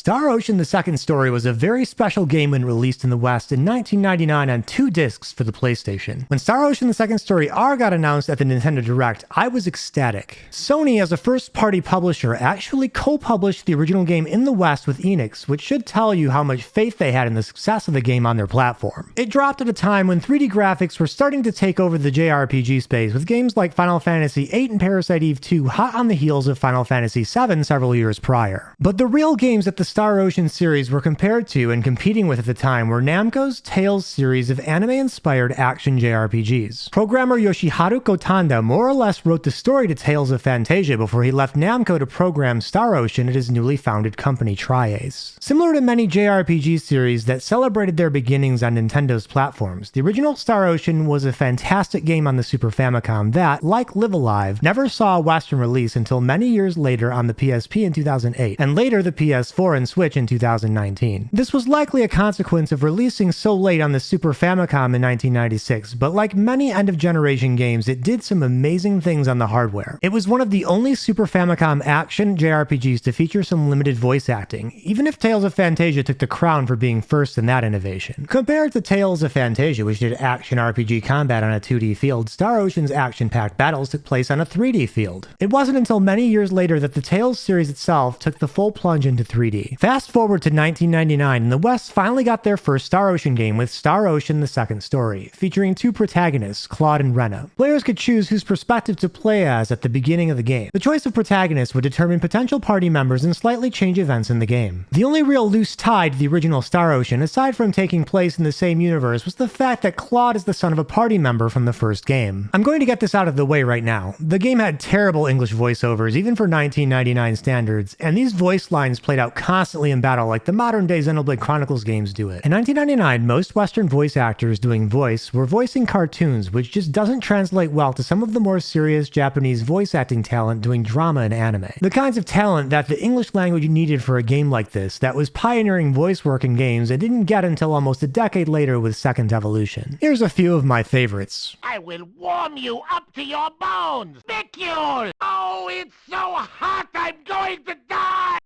Star Ocean: The Second Story was a very special game when released in the West in 1999 on 2 discs for the PlayStation. When Star Ocean: The Second Story R got announced at the Nintendo Direct, I was ecstatic. Sony, as a first-party publisher, actually co-published the original game in the West with Enix, which should tell you how much faith they had in the success of the game on their platform. It dropped at a time when 3D graphics were starting to take over the JRPG space, with games like Final Fantasy VIII and Parasite Eve 2 hot on the heels of Final Fantasy VII several years prior. But the real games that the Star Ocean series were compared to and competing with at the time were Namco's Tales series of anime-inspired action JRPGs. Programmer Yoshiharu Kotanda more or less wrote the story to Tales of Phantasia before he left Namco to program Star Ocean at his newly founded company Tri-Ace. Similar to many JRPG series that celebrated their beginnings on Nintendo's platforms, the original Star Ocean was a fantastic game on the Super Famicom that, like Live Alive, never saw a Western release until many years later on the PSP in 2008, and later the PS4 and Switch in 2019. This was likely a consequence of releasing so late on the Super Famicom in 1996, but like many end-of-generation games, it did some amazing things on the hardware. It was one of the only Super Famicom action JRPGs to feature some limited voice acting, even if Tales of Phantasia took the crown for being first in that innovation. Compared to Tales of Phantasia, which did action RPG combat on a 2D field, Star Ocean's action-packed battles took place on a 3D field. It wasn't until many years later that the Tales series itself took the full plunge into 3D. Fast forward to 1999, and the West finally got their first Star Ocean game with Star Ocean: The Second Story, featuring 2 protagonists, Claude and Rena. Players could choose whose perspective to play as at the beginning of the game. The choice of protagonists would determine potential party members and slightly change events in the game. The only real loose tie to the original Star Ocean, aside from taking place in the same universe, was the fact that Claude is the son of a party member from the first game. I'm going to get this out of the way right now. The game had terrible English voiceovers, even for 1999 standards, and these voice lines played out constantly in battle like the modern-day Xenoblade Chronicles games do it. In 1999, most Western voice actors doing voice were voicing cartoons, which just doesn't translate well to some of the more serious Japanese voice acting talent doing drama and anime. The kinds of talent that the English language needed for a game like this, that was pioneering voice work in games and didn't get until almost a decade later with Second Evolution. Here's a few of my favorites. I will warm you up to your bones! Vicule! Oh, it's so hot I'm going to die!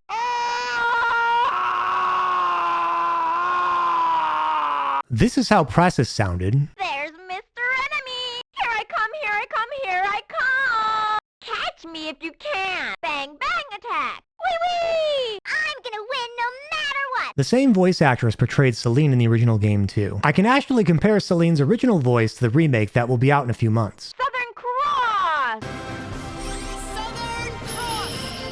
This is how Presses sounded. There's Mr. Enemy! Here I come, here I come, here I come! Catch me if you can! Bang, bang attack! Wee wee! I'm gonna win no matter what! The same voice actress portrayed Celine in the original game too. I can actually compare Celine's original voice to the remake that will be out in a few months. Southern Cross!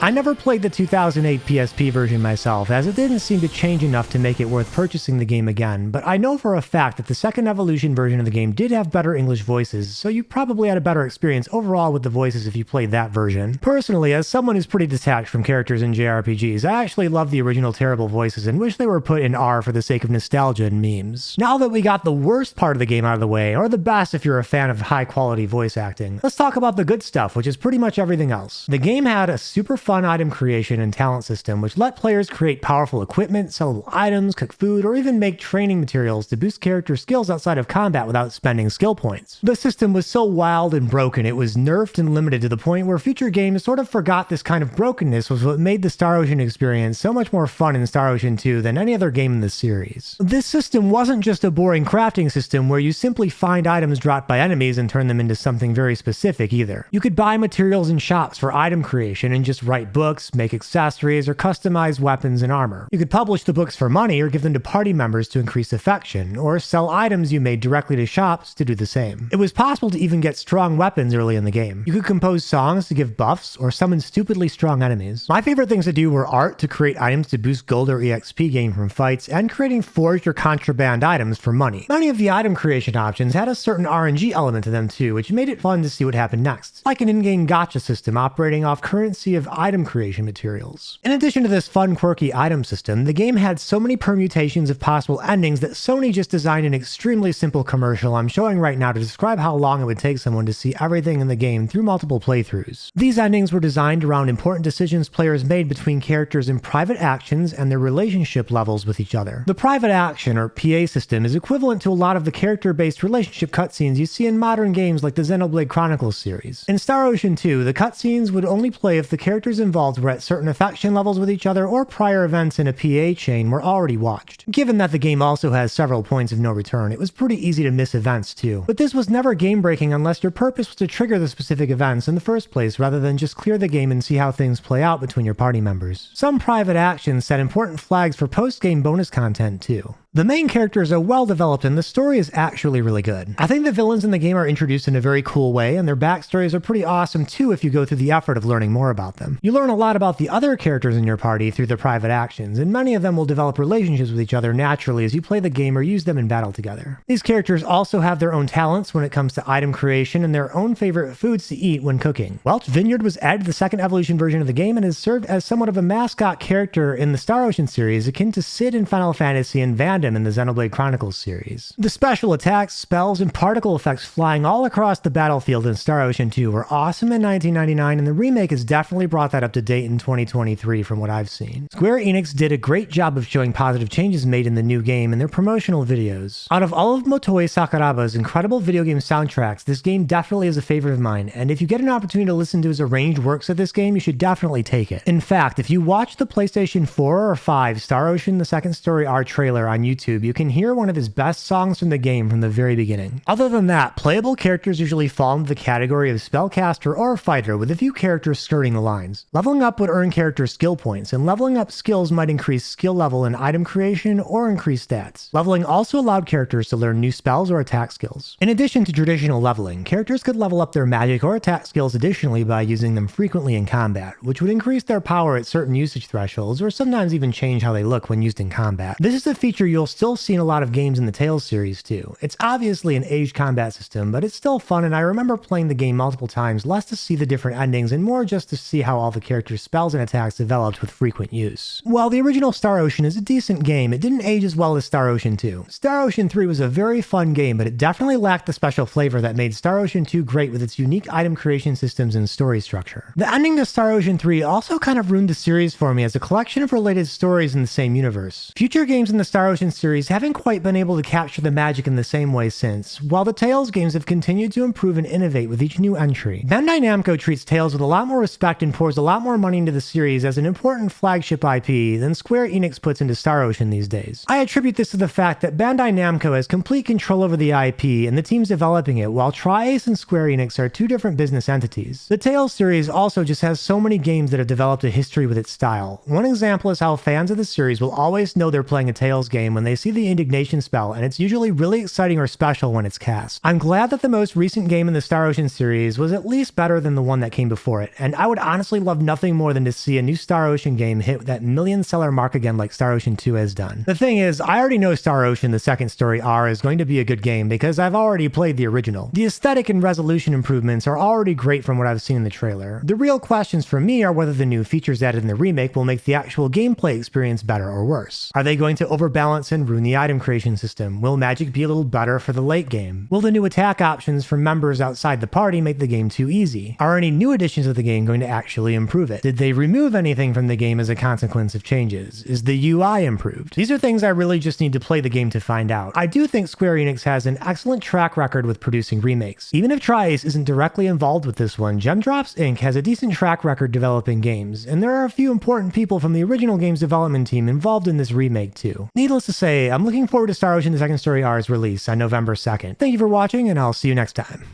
I never played the 2008 PSP version myself, as it didn't seem to change enough to make it worth purchasing the game again, but I know for a fact that the Second Evolution version of the game did have better English voices, so you probably had a better experience overall with the voices if you played that version. Personally, as someone who's pretty detached from characters in JRPGs, I actually love the original terrible voices and wish they were put in R for the sake of nostalgia and memes. Now that we got the worst part of the game out of the way, or the best if you're a fan of high-quality voice acting, let's talk about the good stuff, which is pretty much everything else. The game had a super fun item creation and talent system, which let players create powerful equipment, sell items, cook food, or even make training materials to boost character skills outside of combat without spending skill points. The system was so wild and broken, it was nerfed and limited to the point where future games sort of forgot this kind of brokenness was what made the Star Ocean experience so much more fun in Star Ocean 2 than any other game in the series. This system wasn't just a boring crafting system where you simply find items dropped by enemies and turn them into something very specific either. You could buy materials in shops for item creation and just write books, make accessories, or customize weapons and armor. You could publish the books for money or give them to party members to increase affection, or sell items you made directly to shops to do the same. It was possible to even get strong weapons early in the game. You could compose songs to give buffs or summon stupidly strong enemies. My favorite things to do were art to create items to boost gold or EXP gained from fights, and creating forged or contraband items for money. Many of the item creation options had a certain RNG element to them too, which made it fun to see what happened next, like an in-game gacha system operating off currency of item creation materials. In addition to this fun, quirky item system, the game had so many permutations of possible endings that Sony just designed an extremely simple commercial I'm showing right now to describe how long it would take someone to see everything in the game through multiple playthroughs. These endings were designed around important decisions players made between characters in private actions and their relationship levels with each other. The private action, or PA system, is equivalent to a lot of the character-based relationship cutscenes you see in modern games like the Xenoblade Chronicles series. In Star Ocean 2, the cutscenes would only play if the characters characters involved were at certain affection levels with each other, or prior events in a PA chain were already watched. Given that the game also has several points of no return, it was pretty easy to miss events too. But this was never game breaking unless your purpose was to trigger the specific events in the first place rather than just clear the game and see how things play out between your party members. Some private actions set important flags for post-game bonus content too. The main characters are well developed and the story is actually really good. I think the villains in the game are introduced in a very cool way, and their backstories are pretty awesome too if you go through the effort of learning more about them. You learn a lot about the other characters in your party through their private actions, and many of them will develop relationships with each other naturally as you play the game or use them in battle together. These characters also have their own talents when it comes to item creation and their own favorite foods to eat when cooking. Welch Vineyard was added to the second evolution version of the game and has served as somewhat of a mascot character in the Star Ocean series, akin to Sid in Final Fantasy and Vandam in the Xenoblade Chronicles series. The special attacks, spells, and particle effects flying all across the battlefield in Star Ocean 2 were awesome in 1999, and the remake has definitely brought that up to date in 2023 from what I've seen. Square Enix did a great job of showing positive changes made in the new game in their promotional videos. Out of all of Motoi Sakuraba's incredible video game soundtracks, this game definitely is a favorite of mine, and if you get an opportunity to listen to his arranged works of this game, you should definitely take it. In fact, if you watch the PlayStation 4 or 5 Star Ocean: The Second Story R trailer on YouTube, you can hear one of his best songs from the game from the very beginning. Other than that, playable characters usually fall into the category of spellcaster or fighter, with a few characters skirting the lines. Leveling up would earn characters skill points, and leveling up skills might increase skill level in item creation or increase stats. Leveling also allowed characters to learn new spells or attack skills. In addition to traditional leveling, characters could level up their magic or attack skills additionally by using them frequently in combat, which would increase their power at certain usage thresholds, or sometimes even change how they look when used in combat. This is a feature you'll still see in a lot of games in the Tales series too. It's obviously an aged combat system, but it's still fun, and I remember playing the game multiple times less to see the different endings and more just to see how all the characters' spells and attacks developed with frequent use. While the original Star Ocean is a decent game, it didn't age as well as Star Ocean 2. Star Ocean 3 was a very fun game, but it definitely lacked the special flavor that made Star Ocean 2 great with its unique item creation systems and story structure. The ending to Star Ocean 3 also kind of ruined the series for me as a collection of related stories in the same universe. Future games in the Star Ocean series haven't quite been able to capture the magic in the same way since, while the Tales games have continued to improve and innovate with each new entry. Bandai Namco treats Tales with a lot more respect and pours a lot more money into the series as an important flagship IP than Square Enix puts into Star Ocean these days. I attribute this to the fact that Bandai Namco has complete control over the IP and the teams developing it, while Tri-Ace and Square Enix are two different business entities. The Tales series also just has so many games that have developed a history with its style. One example is how fans of the series will always know they're playing a Tales game when they see the indignation spell, and it's usually really exciting or special when it's cast. I'm glad that the most recent game in the Star Ocean series was at least better than the one that came before it, and I would honestly love nothing more than to see a new Star Ocean game hit that million-seller mark again like Star Ocean 2 has done. The thing is, I already know Star Ocean: The Second Story R is going to be a good game because I've already played the original. The aesthetic and resolution improvements are already great from what I've seen in the trailer. The real questions for me are whether the new features added in the remake will make the actual gameplay experience better or worse. Are they going to overbalance and ruin the item creation system? Will magic be a little better for the late game? Will the new attack options for members outside the party make the game too easy? Are any new additions of the game going to actually improve it? Did they remove anything from the game as a consequence of changes? Is the UI improved? These are things I really just need to play the game to find out. I do think Square Enix has an excellent track record with producing remakes. Even if Tri-Ace isn't directly involved with this one, Gemdrops Inc. has a decent track record developing games, and there are a few important people from the original game's development team involved in this remake too. Needless to say, I'm looking forward to Star Ocean: The Second Story R's release on November 2nd. Thank you for watching, and I'll see you next time.